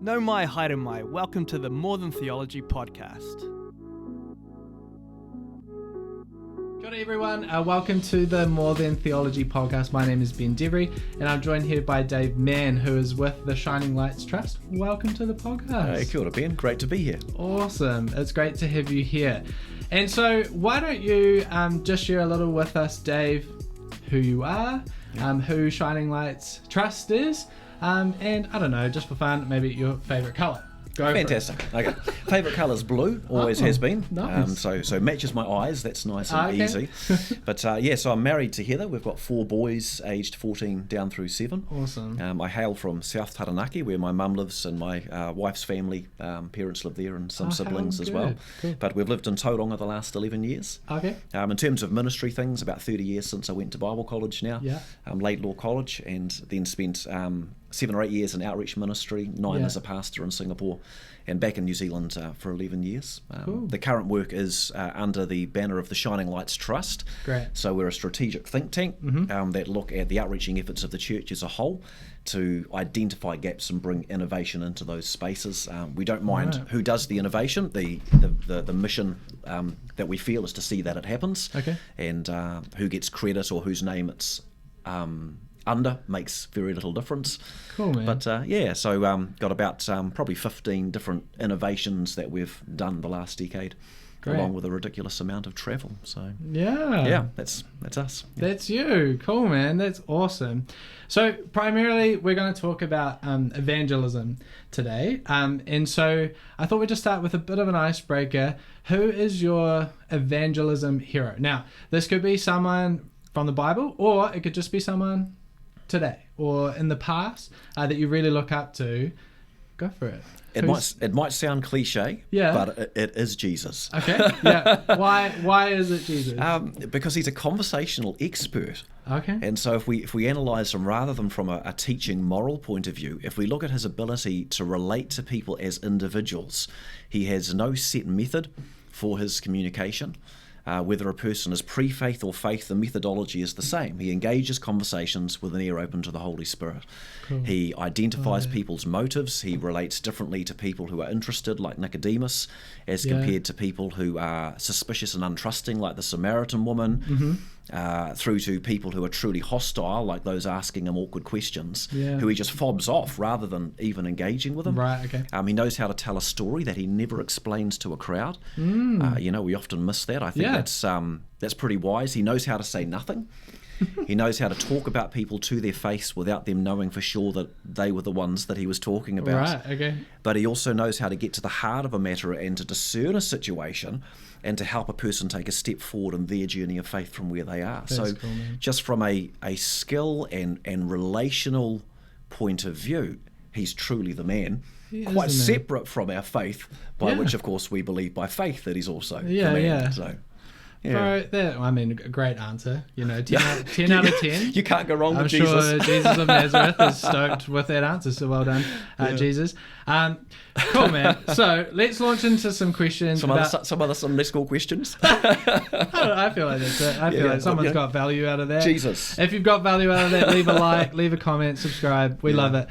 No mai, haere mai. Welcome to the More Than Theology podcast. Good day, everyone. Welcome to the More Than Theology podcast. My name is Ben Devery, and I'm joined here by Dave Mann, who is with the Shining Lights Trust. Welcome to the podcast. Hey, kia ora, Ben. Great to be here. Awesome. It's great to have you here. And so why don't you just share a little with us, Dave, who you are, who Shining Lights Trust is, and I don't know, just for fun, maybe your favourite colour. Go Fantastic. Okay. Favourite colour is blue, always has been. Nice. So matches my eyes, that's nice and easy. But so I'm married to Heather. We've got 4 boys aged 14 down through 7. Awesome. I hail from South Taranaki, where my mum lives, and my wife's family, parents live there, and some siblings as well. Cool. But we've lived in Tauranga the last 11 years. Okay. In terms of ministry things, about 30 years since I went to Bible college now. Yeah. Late Law College, and then spent 7 or 8 years in outreach ministry, 9 as a pastor in Singapore, and back in New Zealand for 11 years. Cool. The current work is under the banner of the Shining Lights Trust. Great. So we're a strategic think tank that look at the outreaching efforts of the church as a whole to identify gaps and bring innovation into those spaces. We don't mind who does the innovation. The mission that we feel is to see that it happens. Okay. And who gets credit or whose name it's under makes very little difference. Cool, man. But so got about probably 15 different innovations that we've done the last decade, along with a ridiculous amount of travel. So that's us. Yeah. That's you. Cool, man. That's awesome. So primarily we're going to talk about evangelism today. And so I thought we'd just start with a bit of an icebreaker. Who is your evangelism hero? Now, this could be someone from the Bible, or it could just be someone today or in the past that you really look up to. Go for it. It might sound cliche, but it is Jesus. Okay. Yeah. Why is it Jesus? Because he's a conversational expert. Okay. And so if we analyse him rather than from a teaching moral point of view, if we look at his ability to relate to people as individuals, he has no set method for his communication. Whether a person is pre-faith or faith, the methodology is the same. He engages conversations with an ear open to the Holy Spirit. Cool. He identifies people's motives. He relates differently to people who are interested, like Nicodemus, as compared to people who are suspicious and untrusting, like the Samaritan woman, through to people who are truly hostile, like those asking him awkward questions, who he just fobs off rather than even engaging with them. Right, okay. He knows how to tell a story that he never explains to a crowd. We often miss that. I think that's pretty wise. He knows how to say nothing. He knows how to talk about people to their face without them knowing for sure that they were the ones that he was talking about. Right, okay. But he also knows how to get to the heart of a matter and to discern a situation and to help a person take a step forward in their journey of faith from where they are. That's so cool, man. just from a skill and relational point of view, he's truly the man. Quite separate from our faith, by which, of course, we believe by faith that he's also the man. Yeah. So, Bro, a great answer. 10 out of 10. You can't go wrong with Jesus. I'm Jesus. sure Jesus of Nazareth is stoked with that answer, so well done, Jesus. Cool, man. So let's launch into some questions. Some less cool questions. I feel like that's it. I feel like someone's got value out of that. Jesus. If you've got value out of that, leave a like, leave a comment, subscribe. We love it.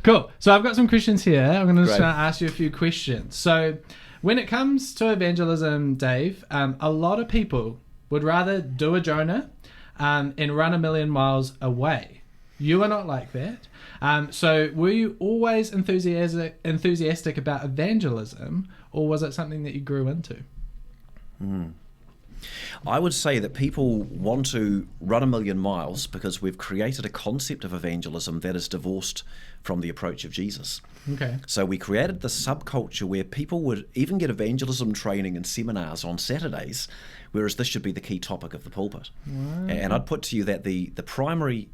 Cool. So I've got some questions here. I'm going to ask you a few questions. So when it comes to evangelism, Dave, a lot of people would rather do a Jonah and run 1,000,000 miles away. You are not like that. So were you always enthusiastic about evangelism, or was it something that you grew into? I would say that people want to run 1,000,000 miles because we've created a concept of evangelism that is divorced from the approach of Jesus. Okay. So we created this subculture where people would even get evangelism training and seminars on Saturdays, whereas this should be the key topic of the pulpit. Wow. And I'd put to you that the primary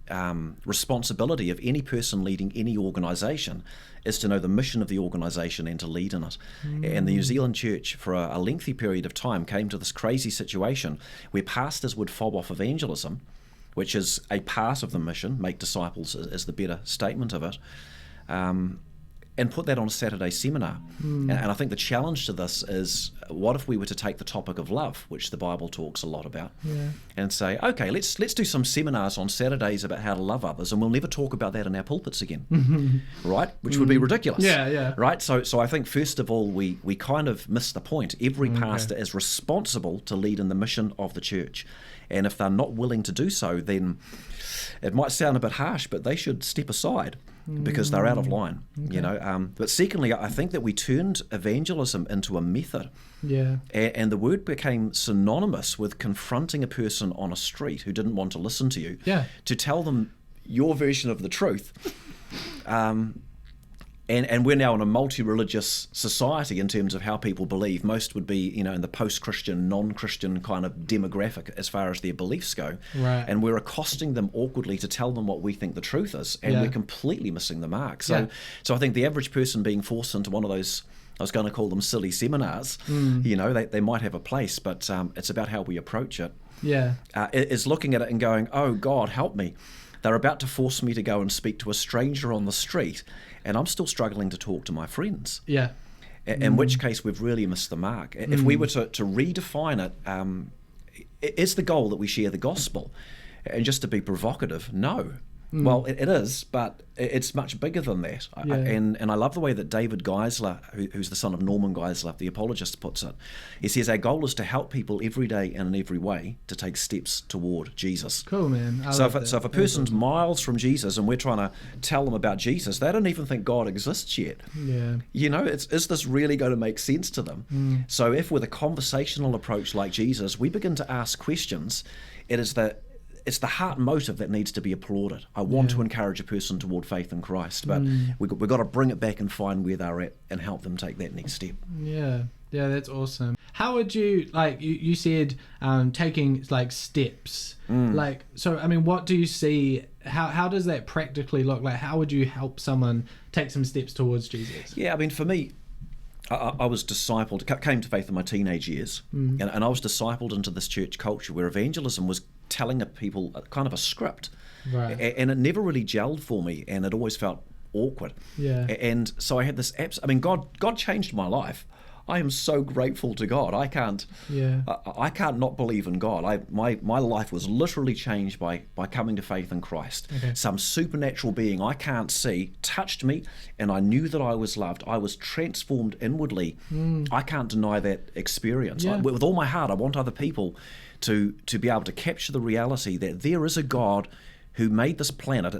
responsibility of any person leading any organisation is to know the mission of the organisation and to lead in it. And the New Zealand church, for a lengthy period of time, came to this crazy situation where pastors would fob off evangelism, which is a part of the mission. Make disciples is the better statement of it. and put that on a Saturday seminar. And I think the challenge to this is, what if we were to take the topic of love, which the Bible talks a lot about, and say, okay, let's do some seminars on Saturdays about how to love others, and we'll never talk about that in our pulpits again, right? Which would be ridiculous, right? So I think first of all, we kind of miss the point. Every pastor is responsible to lead in the mission of the church, and if they're not willing to do so, then it might sound a bit harsh, but they should step aside, because they're out of line, you know. But secondly, I think that we turned evangelism into a method, and the word became synonymous with confronting a person on a street who didn't want to listen to you, to tell them your version of the truth. And we're now in a multi-religious society in terms of how people believe. Most would be, you know, in the post-Christian, non-Christian kind of demographic as far as their beliefs go. Right. And we're accosting them awkwardly to tell them what we think the truth is, and we're completely missing the mark. So I think the average person being forced into one of those, I was going to call them silly seminars, you know, they might have a place, but it's about how we approach it. Is looking at it and going, oh, God, help me. They're about to force me to go and speak to a stranger on the street, and I'm still struggling to talk to my friends. In which case, we've really missed the mark. If we were to redefine it, is the goal that we share the gospel? And just to be provocative, no. Well, it is, but it's much bigger than that. And I love the way that David Geisler, who's the son of Norman Geisler, the apologist, puts it. He says, our goal is to help people every day and in every way to take steps toward Jesus. Cool, man. So if a person's miles from Jesus and we're trying to tell them about Jesus, they don't even think God exists yet. You know, is this really going to make sense to them? So if with a conversational approach like Jesus, we begin to ask questions, it's the heart motive that needs to be applauded. I want to encourage a person toward faith in Christ, but we've got to bring it back and find where they're at and help them take that next step. Yeah, that's awesome. How would you, like, you said taking, like, steps. Like, so, I mean, what do you see, how does that practically look? Like, how would you help someone take some steps towards Jesus? Yeah, I mean, for me, I was discipled, came to faith in my teenage years, and I was discipled into this church culture where evangelism was telling people kind of a script, and it never really gelled for me, and it always felt awkward. And so I had this God changed my life. I am so grateful to God. I can't not believe in God. My life was literally changed by coming to faith in Christ. Some supernatural being I can't see touched me, and I knew that I was loved. I was transformed inwardly. I can't deny that experience. With all my heart, I want other people to be able to capture the reality that there is a God who made this planet.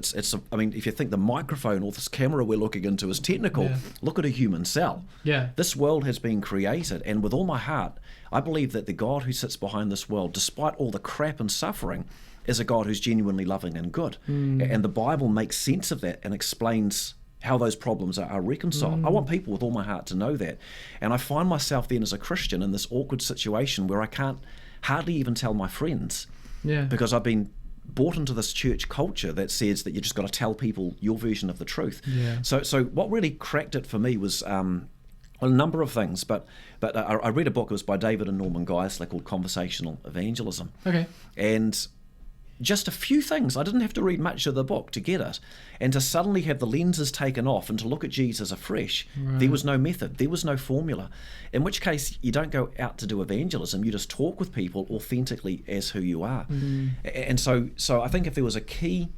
I mean, if you think the microphone or this camera we're looking into is technical, look at a human cell. This world has been created, and with all my heart, I believe that the God who sits behind this world, despite all the crap and suffering, is a God who's genuinely loving and good. And the Bible makes sense of that and explains how those problems are reconciled. I want people with all my heart to know that. And I find myself then as a Christian in this awkward situation where I can't hardly even tell my friends, because I've been bought into this church culture that says that you just got to tell people your version of the truth. So what really cracked it for me was a number of things, but I read a book. It was by David and Norman Geisler called Conversational Evangelism. And just a few things. I didn't have to read much of the book to get it, and to suddenly have the lenses taken off and to look at Jesus afresh. There was no method, there was no formula, in which case you don't go out to do evangelism, you just talk with people authentically as who you are. And so I think if there was a key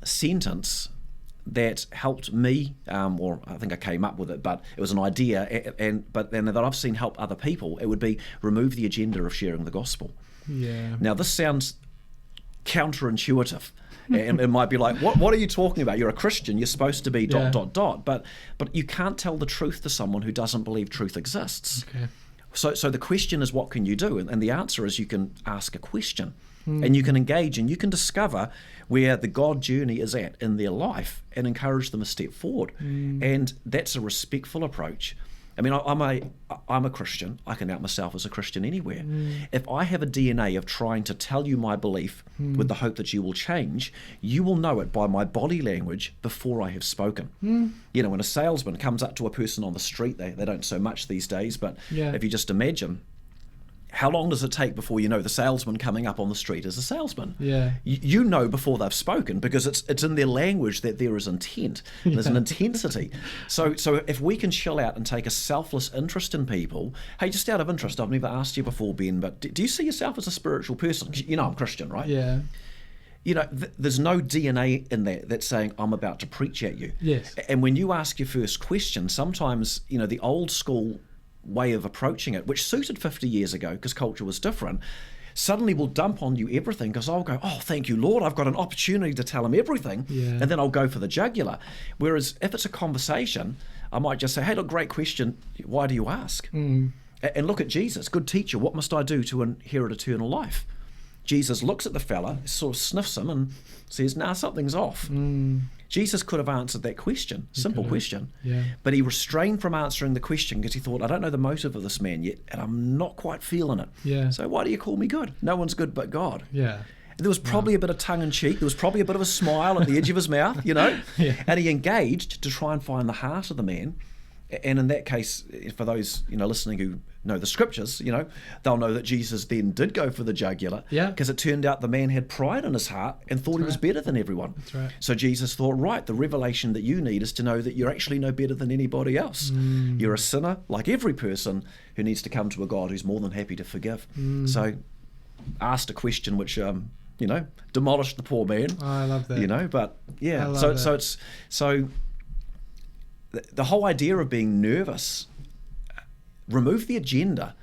sentence that helped me, or I think I came up with it, but it was an idea, but then that I've seen help other people, it would be remove the agenda of sharing the gospel. Now this sounds counterintuitive, and it might be like, what are you talking about? You're a Christian, you're supposed to be ... but you can't tell the truth to someone who doesn't believe truth exists. So the question is, what can you do? And the answer is, you can ask a question, and you can engage, and you can discover where the God journey is at in their life and encourage them a step forward. And that's a respectful approach. I mean, I'm a Christian. I can out myself as a Christian anywhere. If I have a DNA of trying to tell you my belief with the hope that you will change, you will know it by my body language before I have spoken. You know, when a salesman comes up to a person on the street, they don't so much these days, but if you just imagine How long does it take before you know the salesman coming up on the street is a salesman? Yeah. You know before they've spoken, because it's in their language that there is intent. There's an intensity. So if we can chill out and take a selfless interest in people, hey, just out of interest, I've never asked you before, Ben, but do you see yourself as a spiritual person? You know I'm Christian, right? Yeah. You know, there's no DNA in that that's saying, I'm about to preach at you. Yes. And when you ask your first question, sometimes, you know, the old school way of approaching it, which suited 50 years ago because culture was different, suddenly will dump on you everything, because I'll go, oh, thank you, Lord, I've got an opportunity to tell him everything, and then I'll go for the jugular. Whereas if it's a conversation, I might just say, hey, look, great question, why do you ask? And look at Jesus, good teacher, what must I do to inherit eternal life? Jesus looks at the fella, sort of sniffs him and says, nah, something's off. Jesus could have answered that question, simple question, but he restrained from answering the question because he thought, I don't know the motive of this man yet, and I'm not quite feeling it. So why do you call me good? No one's good but God. There was probably a bit of tongue-in-cheek. There was probably a bit of a smile at the edge of his mouth, you know, and he engaged to try and find the heart of the man. And in that case, for those, you know, listening who know the scriptures, you know, they'll know that Jesus then did go for the jugular, because it turned out the man had pride in his heart and thought he was better than everyone. So Jesus thought, right, the revelation that you need is to know that you're actually no better than anybody else. You're a sinner like every person who needs to come to a God who's more than happy to forgive. So asked a question which you know, demolished the poor man. I love that. You know, but so the whole idea of being nervous, remove the agenda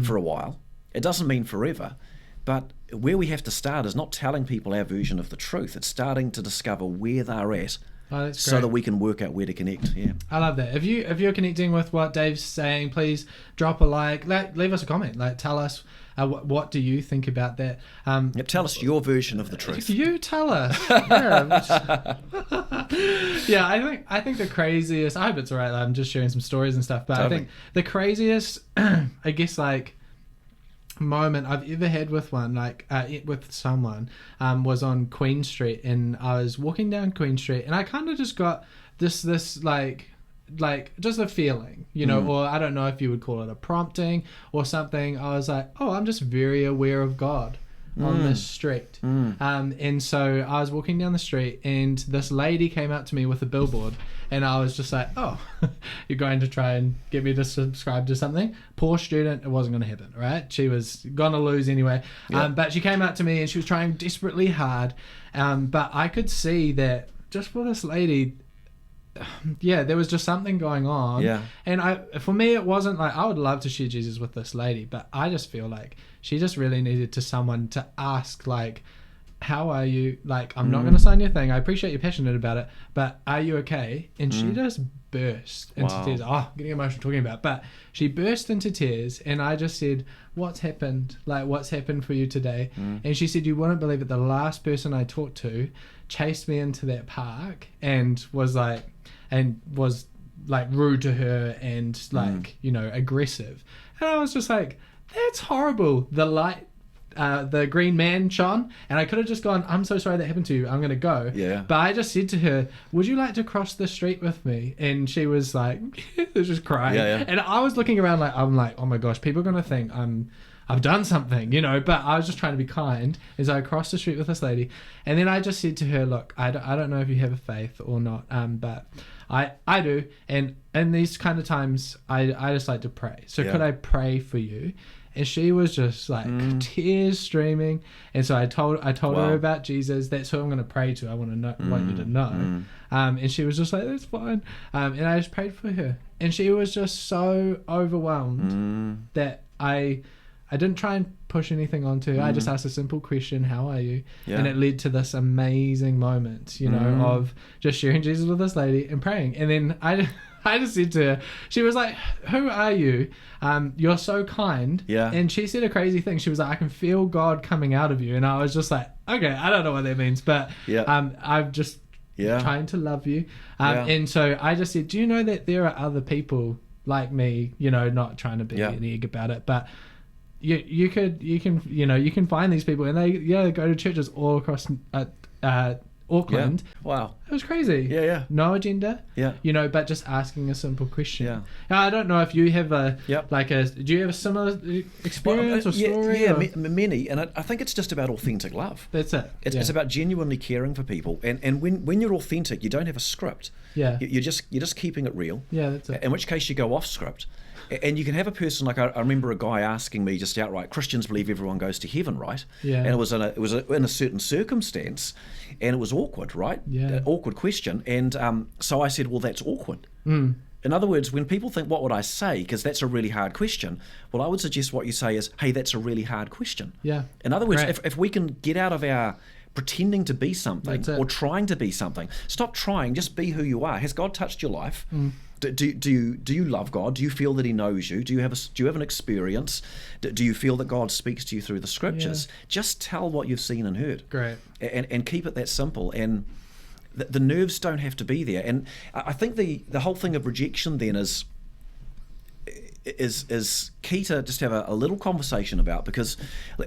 for a while. It doesn't mean forever, but where we have to start is not telling people our version of the truth. It's starting to discover where they're at, so that we can work out where to connect. I love that. If you're connecting with what Dave's saying, please drop a like, leave us a comment, like tell us what do you think about that. Tell us your version of the truth. You tell us. I think the craziest, I hope it's all right, I'm just sharing some stories and stuff, but I think the craziest I guess like moment I've ever had with with someone was on Queen Street, and I was walking down Queen Street and I kind of just got this like just a feeling, you know, or I don't know if you would call it a prompting or something. I was like, oh, I'm just very aware of God on this street. And so I was walking down the street and this lady came up to me with a billboard, and I was just like, oh, you're going to try and get me to subscribe to something? Poor student, it wasn't going to happen, right? She was going to lose anyway. But she came up to me and she was trying desperately hard. But I could see that just for this lady, there was just something going on. And for me, it wasn't like, I would love to share Jesus with this lady, but I just feel like she just really needed someone to ask, like, how are you? Like, I'm not going to sign your thing. I appreciate you're passionate about it, but are you okay? And she just burst into tears. Oh, getting emotional talking about it. But she burst into tears, and I just said, what's happened? Like, what's happened for you today? And she said, you wouldn't believe it, the last person I talked to chased me into that park and was like rude to her and like, you know, aggressive. And I was just like, that's horrible. The green man shone, and I could have just gone, I'm so sorry that happened to you, I'm going to go. But I just said to her, would you like to cross the street with me? And she was like, just crying. And I was looking around I'm like, oh my gosh, people are going to think I've done something, you know, but I was just trying to be kind as I crossed the street with this lady. And then I just said to her, look, I don't know if you have a faith or not, but I do. And in these kind of times, I just like to pray. So could I pray for you? And she was just like tears streaming. And so I told her about Jesus. That's who I'm going to pray to. I want you to know. And she was just like, that's fine. And I just prayed for her. And she was just so overwhelmed that I didn't try and push anything onto her. I just asked a simple question, how are you? And it led to this amazing moment, you know, of just sharing Jesus with this lady and praying. And then I just said to her, she was like, who are you? You're so kind. And she said a crazy thing. She was like, I can feel God coming out of you. And I was just like, okay, I don't know what that means, but I'm just trying to love you. And so I just said, do you know that there are other people like me, you know, not trying to be an egg about it, but you can find these people, and they go to churches all across Auckland. Wow. It was crazy. Yeah. No agenda. Yeah. But just asking a simple question. Yeah. Now, I don't know if you have do you have a similar experience or story? Yeah, many. And I think it's just about authentic love. That's it. It's about genuinely caring for people. And when you're authentic, you don't have a script. Yeah. You're just keeping it real. Yeah, that's it. In which case you go off script. And you can have a person like I remember a guy asking me just outright, Christians believe everyone goes to heaven, right? Yeah. And it was in a certain circumstance, and it was awkward, right? Yeah. An awkward question, and so I said, well, that's awkward. Mm. In other words, when people think, what would I say? Because that's a really hard question. Well, I would suggest what you say is, hey, that's a really hard question. Yeah. In other words, Great. if we can get out of our pretending to be something or trying to be something, stop trying, just be who you are. Has God touched your life? Mm. Do you love God? Do you feel that He knows you? Do you have an experience? Do you feel that God speaks to you through the Scriptures? Yeah. Just tell what you've seen and heard. Great. And keep it that simple. And the nerves don't have to be there. And I think the whole thing of rejection then is key to just have a little conversation about, because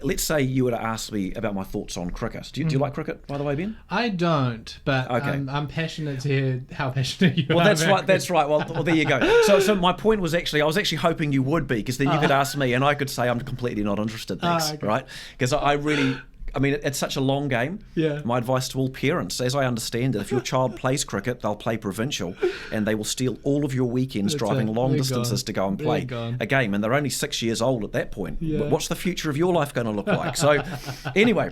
let's say you were to ask me about my thoughts on cricket. Do you like cricket, by the way, Ben? I don't, but okay. I'm passionate to hear how passionate you are. Well, that's right. Well, there you go. So my point was I was actually hoping you would be, because then you could ask me and I could say I'm completely not interested, thanks, okay. Right? Because it's such a long game. Yeah. My advice to all parents, as I understand it, if your child plays cricket, they'll play provincial, and they will steal all of your weekends driving long distances to go and play a game. And they're only 6 years old at that point. Yeah. What's the future of your life going to look like? So, anyway,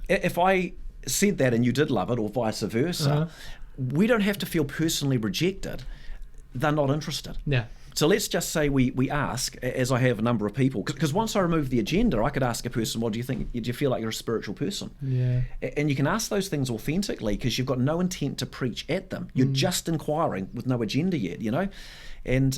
if I said that and you did love it, or vice versa, we don't have to feel personally rejected. They're not interested. Yeah. So let's just say we ask, as I have a number of people, because once I remove the agenda, I could ask a person, what do you think? Do you feel like you're a spiritual person? Yeah. And you can ask those things authentically, because you've got no intent to preach at them. You're just inquiring with no agenda yet, And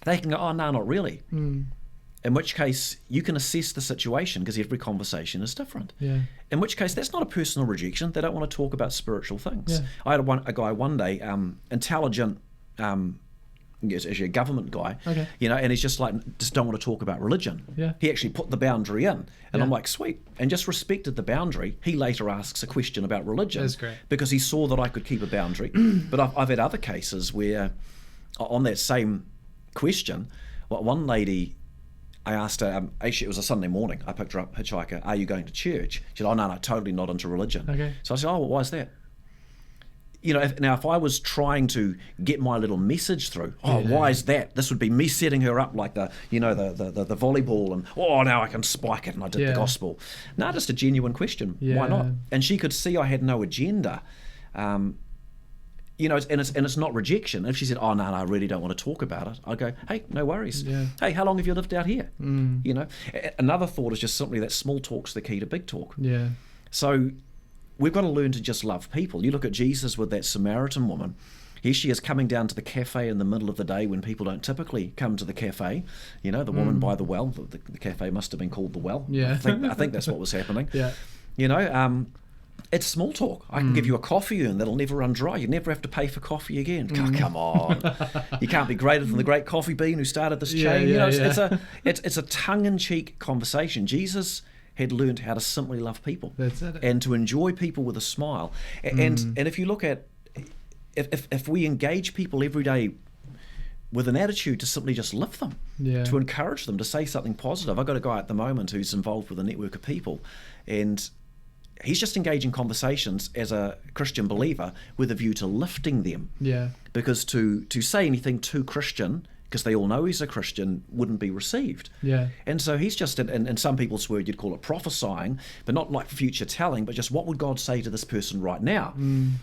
they can go, oh, no, not really. In which case, you can assess the situation, because every conversation is different. Yeah. In which case, that's not a personal rejection. They don't want to talk about spiritual things. Yeah. I had a guy one day, intelligent, is actually a government guy, okay. And he's just don't want to talk about religion. Yeah. He actually put the boundary in, and I'm like, sweet, and just respected the boundary. He later asks a question about religion. That's great. Because he saw that I could keep a boundary. But I've had other cases where, on that same question, one lady, I asked her, actually it was a Sunday morning, I picked her up, hitchhiker, are you going to church? She said, oh, no, totally not into religion. Okay. So I said, oh, well, why is that? If I was trying to get my little message through, why is that? This would be me setting her up like the volleyball, and now I can spike it, and I did the gospel. No, just a genuine question. Yeah. Why not? And she could see I had no agenda. And it's not rejection. If she said, oh no, I really don't want to talk about it, I'd go, hey, no worries. Yeah. Hey, how long have you lived out here? Another thought is just simply that small talk's the key to big talk. Yeah. So we've got to learn to just love people. You look at Jesus with that Samaritan woman. Here she is coming down to the cafe in the middle of the day when people don't typically come to the cafe. The woman by the well. The cafe must have been called the Well. Yeah. I think that's what was happening. Yeah. It's small talk. I can give you a coffee urn that'll never run dry. You never have to pay for coffee again. Oh, come on. You can't be greater than the great coffee bean who started this chain. It's a tongue-in-cheek conversation. Jesus had learned how to simply love people. That's it. And to enjoy people with a smile. And if you look at, if we engage people every day with an attitude to simply just lift them, to encourage them, to say something positive. I've got a guy at the moment who's involved with a network of people, and he's just engaging conversations as a Christian believer with a view to lifting them. Yeah. Because to say anything too Christian, because they all know he's a Christian, wouldn't be received. Yeah. And so he's just, in some people's word, you'd call it prophesying, but not like future telling, but just what would God say to this person right now?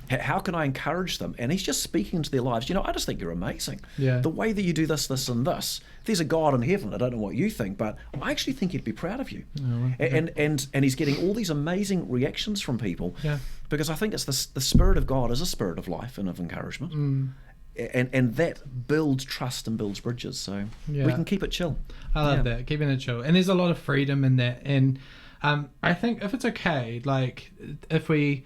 How can I encourage them? And he's just speaking into their lives. I just think you're amazing. Yeah. The way that you do this, this, and this. There's a God in heaven. I don't know what you think, but I actually think he'd be proud of you. Oh, okay. And he's getting all these amazing reactions from people. Yeah. Because I think it's the Spirit of God is a spirit of life and of encouragement. And that builds trust and builds bridges, so we can keep it chill. I love that, keeping it chill. And there's a lot of freedom in that. And I think if it's okay, like if we're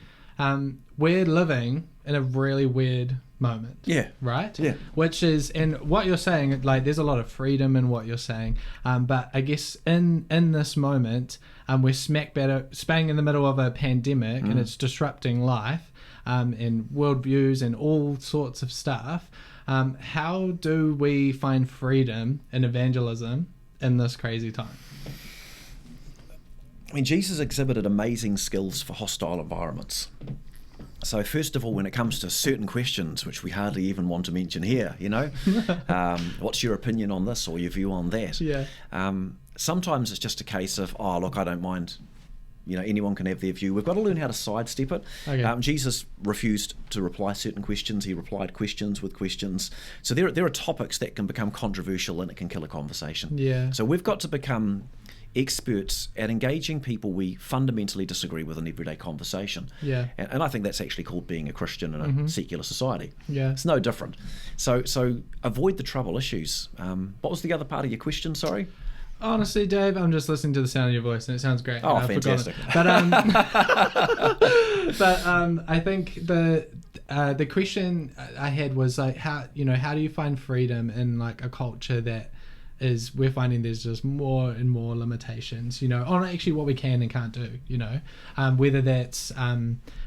living in a really weird moment. Yeah. Right? Yeah. Which is, and what you're saying, like there's a lot of freedom in what you're saying. But I guess in this moment, we're smack bang in the middle of a pandemic and it's disrupting life. and worldviews and all sorts of stuff. How do we find freedom in evangelism in this crazy time? I mean, Jesus exhibited amazing skills for hostile environments. So first of all, when it comes to certain questions, which we hardly even want to mention here, what's your opinion on this or your view on that? Yeah. Sometimes it's just a case of, oh, look, I don't mind. Anyone can have their view. We've got to learn how to sidestep it. Okay. Jesus refused to reply certain questions. He replied questions with questions. So there are topics that can become controversial and it can kill a conversation. Yeah. So we've got to become experts at engaging people we fundamentally disagree with in everyday conversation. Yeah. And I think that's actually called being a Christian in a secular society. Yeah. It's no different. So avoid the trouble issues. What was the other part of your question, sorry? Honestly, Dave, I'm just listening to the sound of your voice and it sounds great. Oh, fantastic. But I think the question I had was like, how do you find freedom in like a culture that we're finding there's just more and more limitations, on actually what we can and can't do, whether that's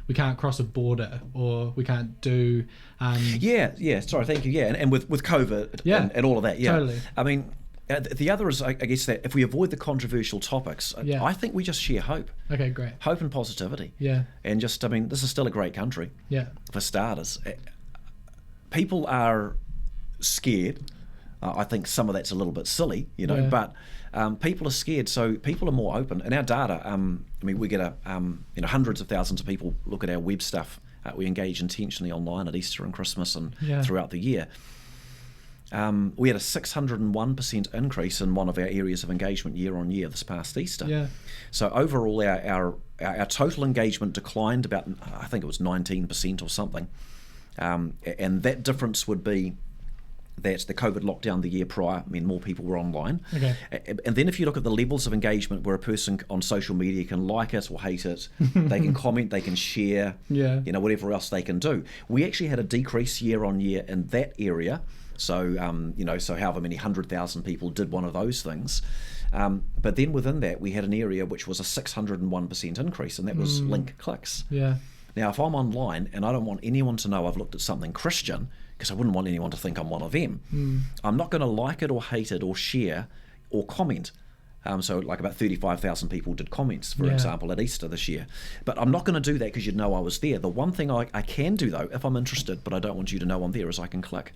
we can't cross a border or we can't do sorry, thank you. And with COVID and all of that, totally. I mean, the other is, I guess, that if we avoid the controversial topics, I think we just share hope. Okay, great. Hope and positivity. Yeah. And just, this is still a great country. Yeah. For starters. People are scared. I think some of that's a little bit silly, but people are scared, so people are more open. And our data, we get hundreds of thousands of people look at our web stuff. We engage intentionally online at Easter and Christmas and throughout the year. We had a 601% increase in one of our areas of engagement year on year this past Easter. Yeah. So overall, our total engagement declined about, I think it was 19% or something. And that difference would be that the COVID lockdown the year prior, more people were online. Okay. And then if you look at the levels of engagement where a person on social media can like it or hate it, they can comment, they can share, whatever else they can do. We actually had a decrease year on year in that area. So, so however many 100,000 people did one of those things. But then within that, we had an area which was a 601% increase, and that was link clicks. Yeah. Now, if I'm online and I don't want anyone to know I've looked at something Christian, because I wouldn't want anyone to think I'm one of them, I'm not going to like it or hate it or share or comment. So like about 35,000 people did comments, for example, at Easter this year. But I'm not going to do that because you'd know I was there. The one thing I can do, though, if I'm interested, but I don't want you to know I'm there, is I can click.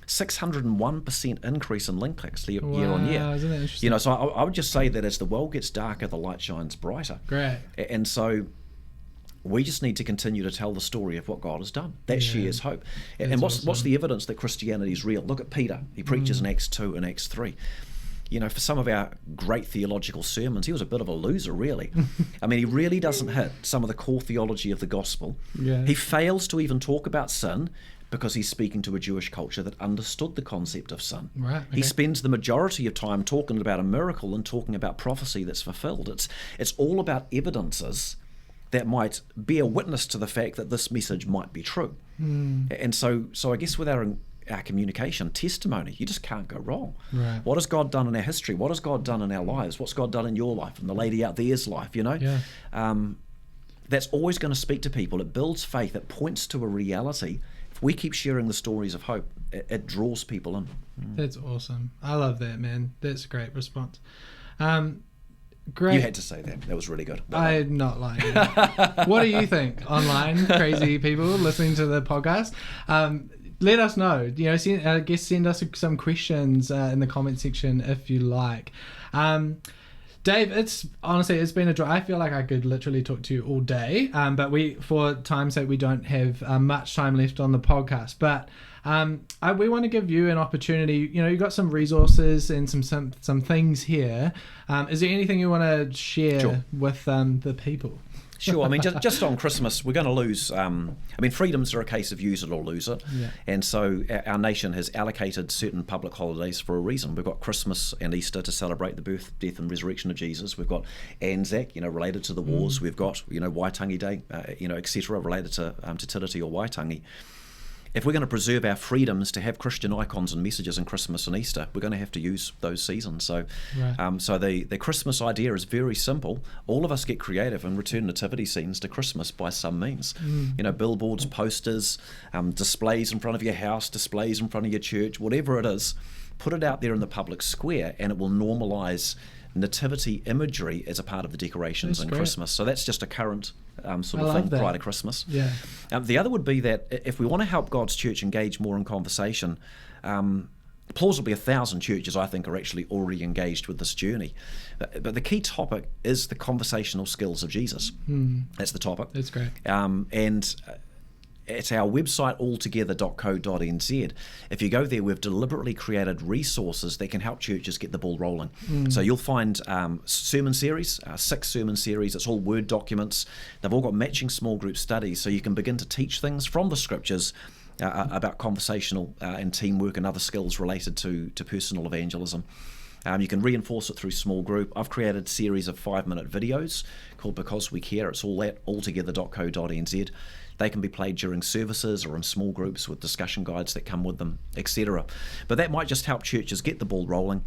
601% increase in link clicks year on year. Isn't that interesting? So I would just say that as the world gets darker, the light shines brighter. Great. And so we just need to continue to tell the story of what God has done. That shares hope. And what's the evidence that Christianity is real? Look at Peter. He preaches in Acts 2 and Acts 3. For some of our great theological sermons, he was a bit of a loser, really. He really doesn't hit some of the core theology of the gospel. Yeah. He fails to even talk about sin because he's speaking to a Jewish culture that understood the concept of sin. Right. Okay. He spends the majority of time talking about a miracle and talking about prophecy that's fulfilled. It's all about evidences that might bear witness to the fact that this message might be true. And so I guess with our communication, testimony, you just can't go wrong. Right. What has God done in our history? What has God done in our lives? What's God done in your life and the lady out there's life, Yeah. That's always going to speak to people. It builds faith. It points to a reality. If we keep sharing the stories of hope, it draws people in. That's awesome. I love that, man. That's a great response. Great. You had to say that. That was really good. I'm not lying. What do you think, online crazy people listening to the podcast? Let us know. Send us some questions in the comment section if you like. Dave, it's been a joy. I feel like I could literally talk to you all day, but for time's sake, we don't have much time left on the podcast. But we want to give you an opportunity. You've got some resources and some things here. Is there anything you want to share with the people? Sure. Just on Christmas, we're going to lose. Freedoms are a case of use it or lose it. Yeah. And so our nation has allocated certain public holidays for a reason. We've got Christmas and Easter to celebrate the birth, death, and resurrection of Jesus. We've got Anzac, related to the wars. We've got, Waitangi Day, etc., related to Te Tiriti or Waitangi. if we're going to preserve our freedoms to have Christian icons and messages in Christmas and Easter, we're going to have to use those seasons. So, Right. so the Christmas idea is very simple. All of us get creative and return nativity scenes to Christmas by some means. You know, billboards, posters, displays in front of your house, displays in front of your church, whatever it is, put it out there in the public square, and it will normalise nativity imagery as a part of the decorations That's in great. Christmas. So that's just a current sort I of love thing that. prior to Christmas. Yeah. The other would be that if we want to help God's church engage more in conversation, plausibly 1,000 churches, I think, are actually already engaged with this journey. But the key topic is the conversational skills of Jesus. That's the topic. That's great. And at our website, altogether.co.nz, if you go there, we've deliberately created resources that can help churches get the ball rolling. So you'll find sermon series, 6 sermon series. It's all Word documents. They've all got matching small group studies, so you can begin to teach things from the scriptures about conversational and teamwork and other skills related to personal evangelism. You can reinforce it through small group. I've created a series of 5-minute videos called Because We Care. It's all at altogether.co.nz. They can be played during services or in small groups with discussion guides that come with them, etc. But that might just help churches get the ball rolling.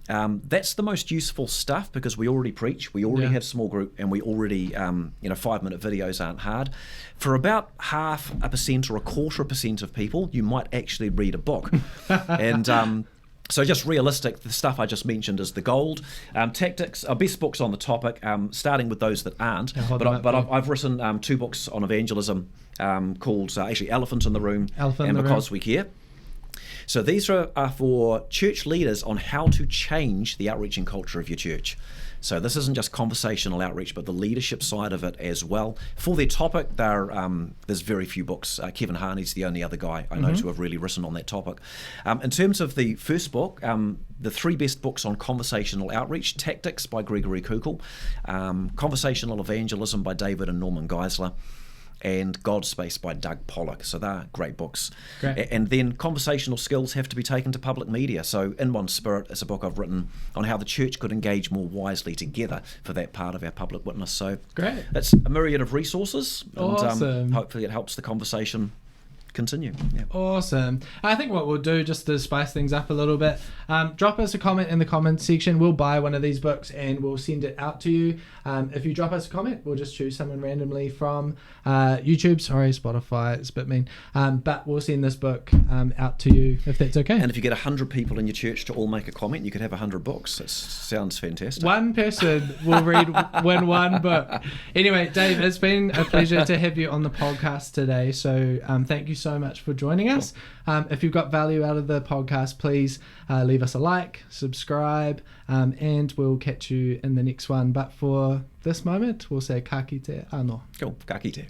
That's the most useful stuff because we already preach, we already have small group, and we already, 5-minute videos aren't hard. For about 0.5% or 0.25% of people, you might actually read a book. And so just realistic, the stuff I just mentioned is the gold. Tactics, best books on the topic, starting with those that aren't. But I've written 2 books on evangelism called actually Elephant in the Room and Because We Care. So these are for church leaders on how to change the outreach and culture of your church. So this isn't just conversational outreach, but the leadership side of it as well. For their topic, there's very few books. Kevin Harney's the only other guy I know to have really written on that topic. In terms of the first book, the 3 best books on conversational outreach: Tactics by Gregory Kukul, Conversational Evangelism by David and Norman Geisler, and God's Space by Doug Pollock. So they're great books. Great. And then conversational skills have to be taken to public media. So In One Spirit is a book I've written on how the church could engage more wisely together for that part of our public witness. So Great. It's a myriad of resources. Awesome. And hopefully it helps the conversation continue. Yeah. Awesome. I think what we'll do, just to spice things up a little bit, drop us a comment in the comments section. We'll buy one of these books and we'll send it out to you. If you drop us a comment, we'll just choose someone randomly from YouTube. Sorry, Spotify, it's a bit mean. But we'll send this book out to you if that's okay. And if you get 100 people in your church to all make a comment, you could have 100 books. It sounds fantastic. One person will win one book. Anyway, Dave, it's been a pleasure to have you on the podcast today. So thank you so much for joining us. If you've got value out of the podcast, please leave us a like, subscribe, and we'll catch you in the next one. But for this moment, we'll say ka kite anō. Cool. Ka kite.